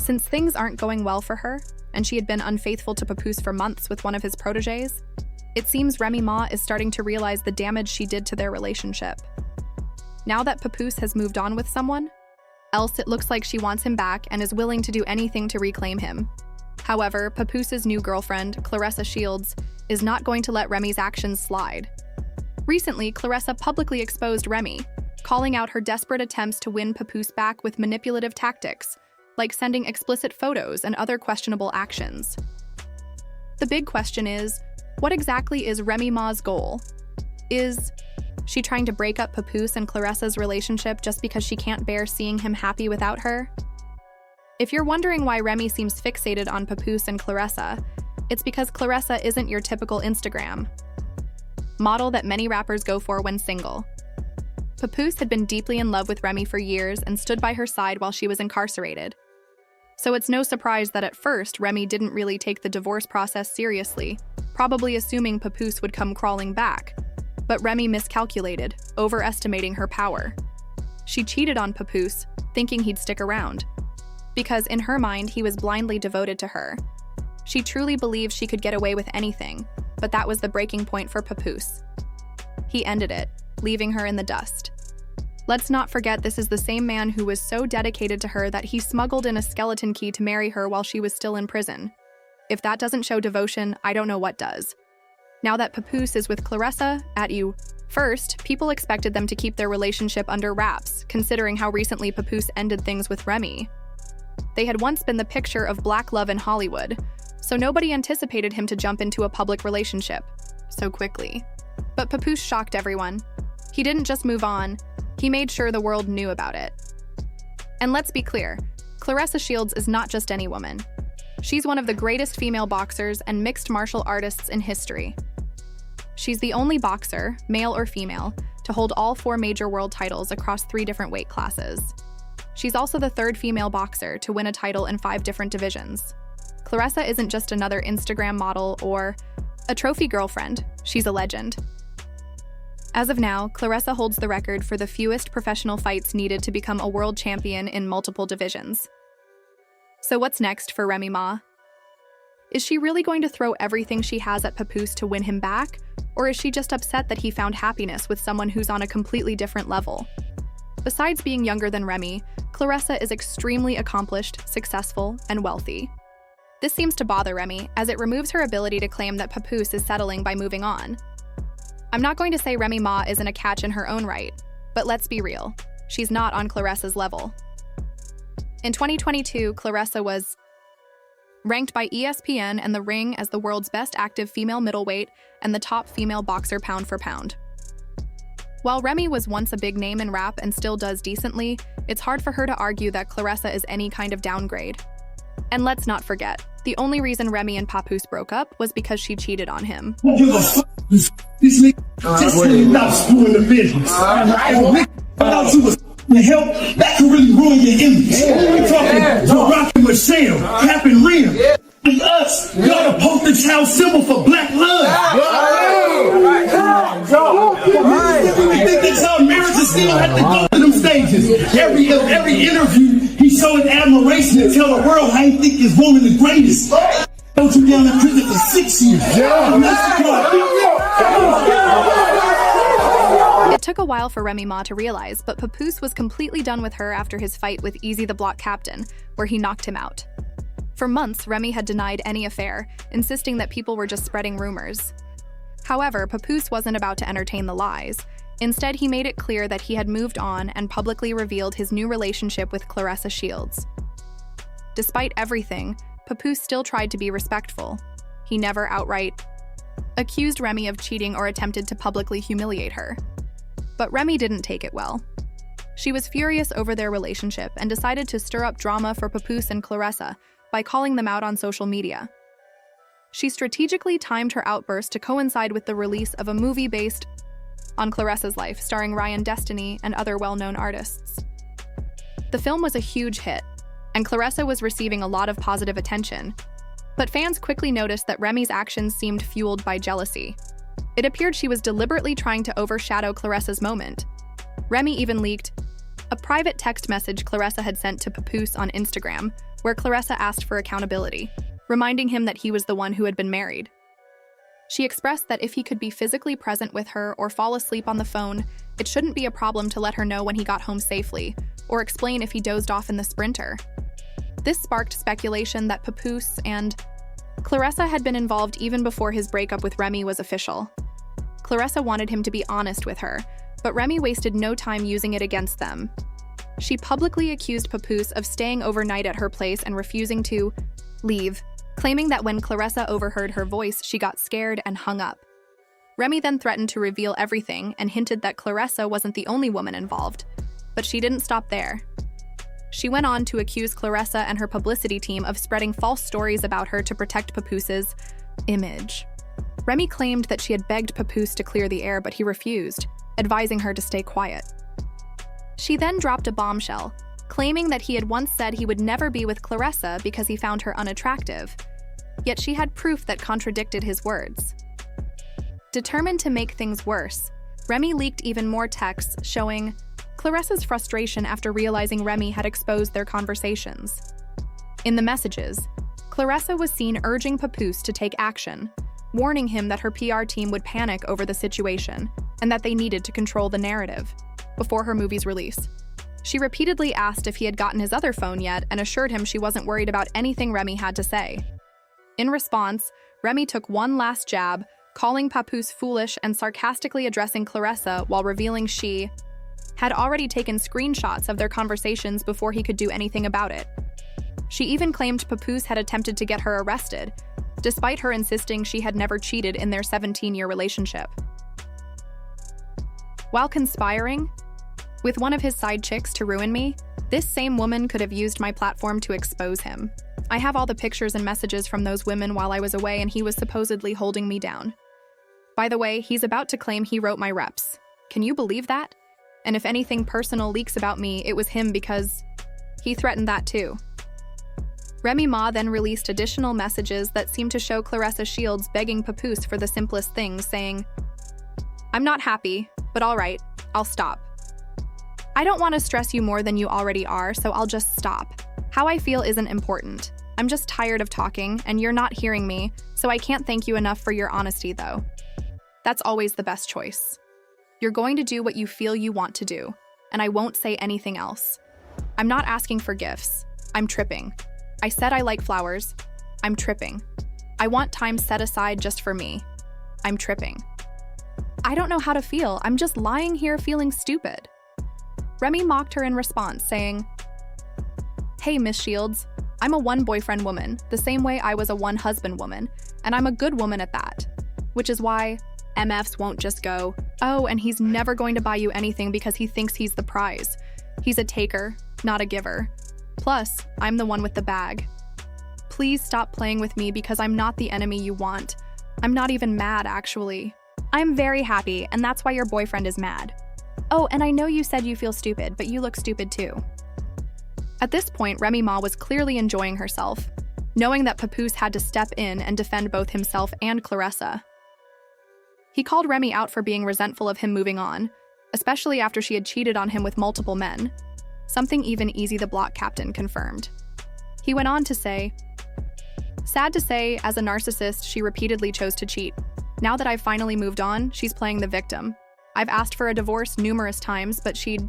Since things aren't going well for her, and she had been unfaithful to Papoose for months with one of his proteges, it seems Remy Ma is starting to realize the damage she did to their relationship. Now that Papoose has moved on with someone else, it looks like she wants him back and is willing to do anything to reclaim him. However, Papoose's new girlfriend, Claressa Shields, is not going to let Remy's actions slide. Recently, Claressa publicly exposed Remy, calling out her desperate attempts to win Papoose back with manipulative tactics, like sending explicit photos and other questionable actions. The big question is, what exactly is Remy Ma's goal? Is she trying to break up Papoose and Claressa's relationship just because she can't bear seeing him happy without her? If you're wondering why Remy seems fixated on Papoose and Claressa, it's because Claressa isn't your typical Instagram model that many rappers go for when single. Papoose had been deeply in love with Remy for years and stood by her side while she was incarcerated. So it's no surprise that at first, Remy didn't really take the divorce process seriously, probably assuming Papoose would come crawling back. But Remy miscalculated, overestimating her power. She cheated on Papoose, thinking he'd stick around, because in her mind, he was blindly devoted to her. She truly believed she could get away with anything, but that was the breaking point for Papoose. He ended it, leaving her in the dust. Let's not forget this is the same man who was so dedicated to her that he smuggled in a skeleton key to marry her while she was still in prison. If that doesn't show devotion, I don't know what does. Now that Papoose is with Claressa, at you. First, people expected them to keep their relationship under wraps, considering how recently Papoose ended things with Remy. They had once been the picture of black love in Hollywood, so nobody anticipated him to jump into a public relationship so quickly. But Papoose shocked everyone. He didn't just move on, he made sure the world knew about it. And let's be clear, Claressa Shields is not just any woman. She's one of the greatest female boxers and mixed martial artists in history. She's the only boxer, male or female, to hold all 4 major world titles across 3 different weight classes. She's also the 3rd female boxer to win a title in 5 different divisions. Claressa isn't just another Instagram model or a trophy girlfriend, she's a legend. As of now, Claressa holds the record for the fewest professional fights needed to become a world champion in multiple divisions. So what's next for Remy Ma? Is she really going to throw everything she has at Papoose to win him back? Or is she just upset that he found happiness with someone who's on a completely different level? Besides being younger than Remy, Claressa is extremely accomplished, successful, and wealthy. This seems to bother Remy, as it removes her ability to claim that Papoose is settling by moving on. I'm not going to say Remy Ma isn't a catch in her own right, but let's be real, she's not on Claressa's level. In 2022, Claressa was ranked by ESPN and The Ring as the world's best active female middleweight and the top female boxer pound for pound. While Remy was once a big name in rap and still does decently, it's hard for her to argue that Claressa is any kind of downgrade. And let's not forget, the only reason Remy and Papoose broke up was because she cheated on him. This nigga just not screwing the business. Thought you was help, that could really ruin your image. We're talking to Rock and Michelle, Cap and Rim. And us, y'all the poster child symbol for black love. You think that's how America still had to go to them stages? Every interview, he showing admiration and tell the world how he think his woman the greatest. Held you down in prison for 6 years. It took a while for Remy Ma to realize, but Papoose was completely done with her after his fight with Easy the Block Captain, where he knocked him out. For months, Remy had denied any affair, insisting that people were just spreading rumors. However, Papoose wasn't about to entertain the lies. Instead, he made it clear that he had moved on and publicly revealed his new relationship with Claressa Shields. Despite everything, Papoose still tried to be respectful. He never outright accused Remy of cheating or attempted to publicly humiliate her. But Remy didn't take it well. She was furious over their relationship and decided to stir up drama for Papoose and Claressa by calling them out on social media. She strategically timed her outburst to coincide with the release of a movie based on Claressa's life, starring Ryan Destiny and other well-known artists. The film was a huge hit, and Claressa was receiving a lot of positive attention. But fans quickly noticed that Remy's actions seemed fueled by jealousy. It appeared she was deliberately trying to overshadow Claressa's moment. Remy even leaked a private text message Claressa had sent to Papoose on Instagram, where Claressa asked for accountability, reminding him that he was the one who had been married. She expressed that if he could be physically present with her or fall asleep on the phone, it shouldn't be a problem to let her know when he got home safely, or explain if he dozed off in the Sprinter. This sparked speculation that Papoose and Claressa had been involved even before his breakup with Remy was official. Claressa wanted him to be honest with her, but Remy wasted no time using it against them. She publicly accused Papoose of staying overnight at her place and refusing to leave, claiming that when Claressa overheard her voice, she got scared and hung up. Remy then threatened to reveal everything and hinted that Claressa wasn't the only woman involved, but she didn't stop there. She went on to accuse Claressa and her publicity team of spreading false stories about her to protect Papoose's image. Remy claimed that she had begged Papoose to clear the air, but he refused, advising her to stay quiet. She then dropped a bombshell, claiming that he had once said he would never be with Claressa because he found her unattractive, yet she had proof that contradicted his words. Determined to make things worse, Remy leaked even more texts showing Claressa's frustration after realizing Remy had exposed their conversations. In the messages, Claressa was seen urging Papoose to take action, warning him that her PR team would panic over the situation and that they needed to control the narrative before her movie's release. She repeatedly asked if he had gotten his other phone yet and assured him she wasn't worried about anything Remy had to say. In response, Remy took one last jab, calling Papoose foolish and sarcastically addressing Claressa while revealing she had already taken screenshots of their conversations before he could do anything about it. She even claimed Papoose had attempted to get her arrested, despite her insisting she had never cheated in their 17-year relationship. While conspiring with one of his side chicks to ruin me, this same woman could have used my platform to expose him. I have all the pictures and messages from those women while I was away and he was supposedly holding me down. By the way, he's about to claim he wrote my reps. Can you believe that? And if anything personal leaks about me, it was him because he threatened that too. Remy Ma then released additional messages that seemed to show Claressa Shields begging Papoose for the simplest things, saying, "I'm not happy, but all right, I'll stop. I don't want to stress you more than you already are, so I'll just stop. How I feel isn't important. I'm just tired of talking, and you're not hearing me, so I can't thank you enough for your honesty, though. That's always the best choice. You're going to do what you feel you want to do, and I won't say anything else. I'm not asking for gifts. I'm tripping. I said I like flowers. I'm tripping. I want time set aside just for me. I'm tripping. I don't know how to feel. I'm just lying here feeling stupid." Remy mocked her in response, saying, "Hey, Miss Shields, I'm a one-boyfriend woman, the same way I was a one-husband woman, and I'm a good woman at that. Which is why MFs won't just go, oh, and he's never going to buy you anything because he thinks he's the prize. He's a taker, not a giver. Plus, I'm the one with the bag. Please stop playing with me because I'm not the enemy you want. I'm not even mad, actually. I'm very happy, and that's why your boyfriend is mad. Oh, and I know you said you feel stupid, but you look stupid too." At this point, Remy Ma was clearly enjoying herself, knowing that Papoose had to step in and defend both himself and Claressa. He called Remy out for being resentful of him moving on, especially after she had cheated on him with multiple men, something even Easy the Block Captain confirmed. He went on to say, "Sad to say, as a narcissist, she repeatedly chose to cheat. Now that I've finally moved on, she's playing the victim. I've asked for a divorce numerous times, but she'd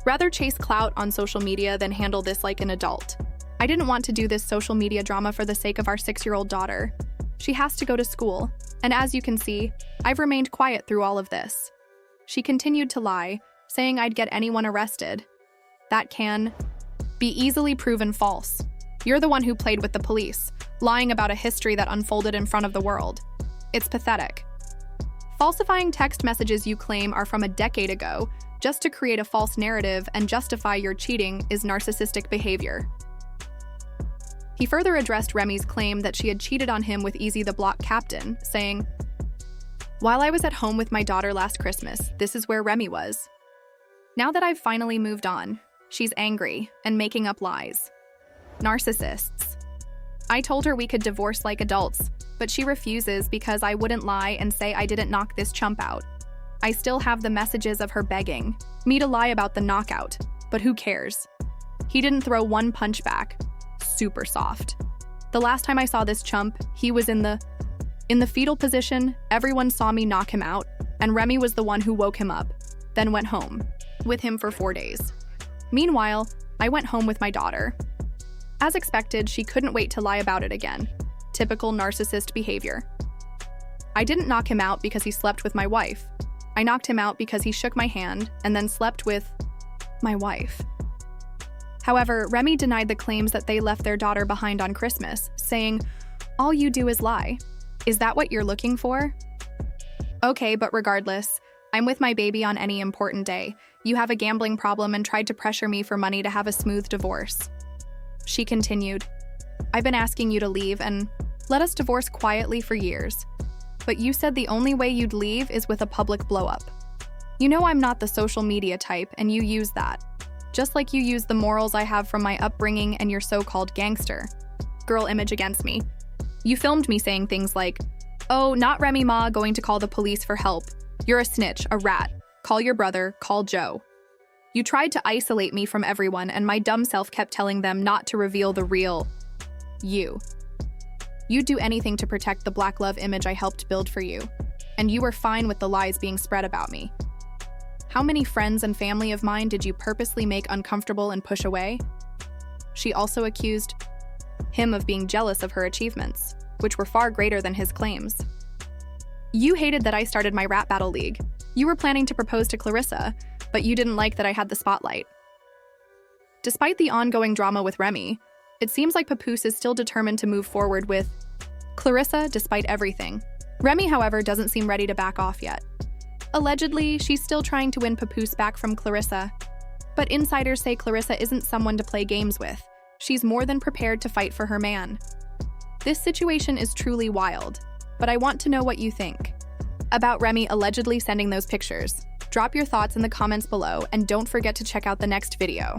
rather chase clout on social media than handle this like an adult. I didn't want to do this social media drama for the sake of our 6-year-old daughter. She has to go to school, and as you can see, I've remained quiet through all of this." She continued to lie, saying I'd get anyone arrested. That can be easily proven false. You're the one who played with the police, lying about a history that unfolded in front of the world. It's pathetic. Falsifying text messages you claim are from a decade ago just to create a false narrative and justify your cheating is narcissistic behavior. He further addressed Remy's claim that she had cheated on him with Easy the Block Captain, saying, "While I was at home with my daughter last Christmas, this is where Remy was. Now that I've finally moved on, she's angry and making up lies. Narcissists. I told her we could divorce like adults, but she refuses because I wouldn't lie and say I didn't knock this chump out. I still have the messages of her begging me to lie about the knockout, but who cares? He didn't throw one punch back. super soft. The last time I saw this chump, he was in the fetal position. Everyone saw me knock him out, and Remy was the one who woke him up, then went home with him for 4 days. Meanwhile, I went home with my daughter. As expected, she couldn't wait to lie about it again. Typical narcissist behavior. I didn't knock him out because he slept with my wife. I knocked him out because he shook my hand and then slept with my wife. However, Remy denied the claims that they left their daughter behind on Christmas, saying, "All you do is lie. Is that what you're looking for?" Okay, but regardless, I'm with my baby on any important day. You have a gambling problem and tried to pressure me for money to have a smooth divorce. She continued, "I've been asking you to leave and let us divorce quietly for years. But you said the only way you'd leave is with a public blow-up. You know I'm not the social media type, and you use that. Just like you use the morals I have from my upbringing and your so-called gangster girl image against me. You filmed me saying things like, 'Oh, not Remy Ma going to call the police for help. You're a snitch, a rat. Call your brother, call Joe.' You tried to isolate me from everyone, and my dumb self kept telling them not to reveal the real you. You'd do anything to protect the black love image I helped build for you, and you were fine with the lies being spread about me. How many friends and family of mine did you purposely make uncomfortable and push away?" She also accused him of being jealous of her achievements, which were far greater than his claims. "You hated that I started my rap battle league. You were planning to propose to Clarissa, but you didn't like that I had the spotlight." Despite the ongoing drama with Remy, it seems like Papoose is still determined to move forward with Clarissa despite everything. Remy, however, doesn't seem ready to back off yet. Allegedly, she's still trying to win Papoose back from Clarissa, but insiders say Clarissa isn't someone to play games with. She's more than prepared to fight for her man. This situation is truly wild, but I want to know what you think about Remy allegedly sending those pictures. Drop your thoughts in the comments below, and don't forget to check out the next video.